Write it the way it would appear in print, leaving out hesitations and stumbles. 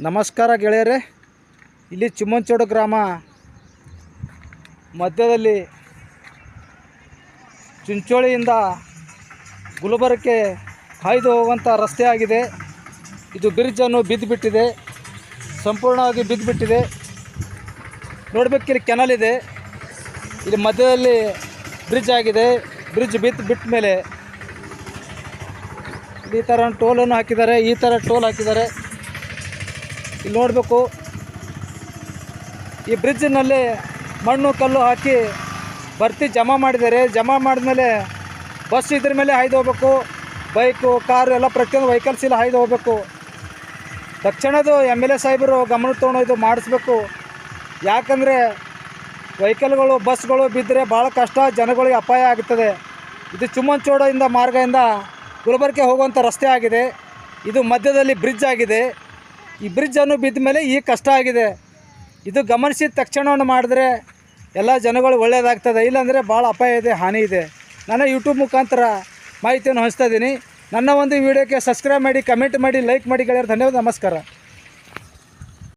ನಮಸ್ಕಾರ ಗೆಳೆಯರೇ, ಇಲ್ಲಿ ಚಿಮ್ಮಂಚೋಡು ಗ್ರಾಮ ಮಧ್ಯದಲ್ಲಿ ಚಿಂಚೋಳಿಯಿಂದ ಗುಲ್ಬರ್ಗಕ್ಕೆ ಹಾಯ್ದು ಹೋಗುವಂಥ ರಸ್ತೆ ಆಗಿದೆ. ಇದು ಬ್ರಿಡ್ಜನ್ನು ಬಿದ್ದುಬಿಟ್ಟಿದೆ, ಸಂಪೂರ್ಣವಾಗಿ ಬಿದ್ದುಬಿಟ್ಟಿದೆ. ನೋಡಬೇಕಿಲ್ಲಿ ಕೆನಲ್ ಇದೆ, ಇಲ್ಲಿ ಮಧ್ಯದಲ್ಲಿ ಬ್ರಿಡ್ಜ್ ಆಗಿದೆ. ಬ್ರಿಡ್ಜ್ ಬಿಟ್ಟ ಮೇಲೆ ಈ ಥರ ಟೋಲನ್ನು ಹಾಕಿದ್ದಾರೆ, ಈ ಥರ ಟೋಲ್ ಹಾಕಿದ್ದಾರೆ. ಇಲ್ಲಿ ನೋಡಬೇಕು, ಈ ಬ್ರಿಡ್ಜಿನಲ್ಲಿ ಮಣ್ಣು ಕಲ್ಲು ಹಾಕಿ ಭರ್ತಿ ಜಮಾ ಮಾಡಿದ್ದಾರೆ. ಜಮಾ ಮಾಡಿದ್ಮೇಲೆ ಬಸ್ ಇದ್ರ ಮೇಲೆ ಹಾಯ್ದು ಹೋಗ್ಬೇಕು, ಬೈಕು ಕಾರು ಎಲ್ಲ ಪ್ರತಿಯೊಂದು ವೆಹಿಕಲ್ಸ್ ಇಲ್ಲ ಹಾಯ್ದು ಹೋಗ್ಬೇಕು. ತಕ್ಷಣದು MLA ಸಾಹೇಬರು ಗಮನ ತೊಗೊಂಡು ಮಾಡಿಸ್ಬೇಕು. ಯಾಕಂದರೆ ವೆಹಿಕಲ್ಗಳು ಬಸ್ಗಳು ಬಿದ್ದರೆ ಭಾಳ ಕಷ್ಟ, ಜನಗಳಿಗೆ ಅಪಾಯ ಆಗುತ್ತದೆ. ಇದು ಚಿಮ್ಮಂಚೋಡಿಂದ ಮಾರ್ಗದಿಂದ ಗುಲ್ಬರ್ಗಕ್ಕೆ ಹೋಗುವಂಥ ರಸ್ತೆ ಆಗಿದೆ. ಇದು ಮಧ್ಯದಲ್ಲಿ ಬ್ರಿಡ್ಜ್ ಆಗಿದೆ. ಈ ಬ್ರಿಡ್ಜನ್ನು ಬಿದ್ದ ಮೇಲೆ ಈ ಕಷ್ಟ ಆಗಿದೆ. ಇದು ಗಮನಿಸಿದ ತಕ್ಷಣವನ್ನು ಮಾಡಿದ್ರೆ ಎಲ್ಲ ಜನಗಳು ಒಳ್ಳೆಯದಾಗ್ತದೆ, ಇಲ್ಲಾಂದರೆ ಭಾಳ ಅಪಾಯ ಇದೆ, ಹಾನಿ ಇದೆ. ನಾನು ಯೂಟ್ಯೂಬ್ ಮುಖಾಂತರ ಮಾಹಿತಿಯನ್ನು ಹಂಚ್ತಾ ಇದ್ದೀನಿ. ನನ್ನ ಒಂದು ವಿಡಿಯೋಕ್ಕೆ ಸಬ್ಸ್ಕ್ರೈಬ್ ಮಾಡಿ, ಕಮೆಂಟ್ ಮಾಡಿ, ಲೈಕ್ ಮಾಡಿ ಗೆಳೆಯರು. ಧನ್ಯವಾದ, ನಮಸ್ಕಾರ.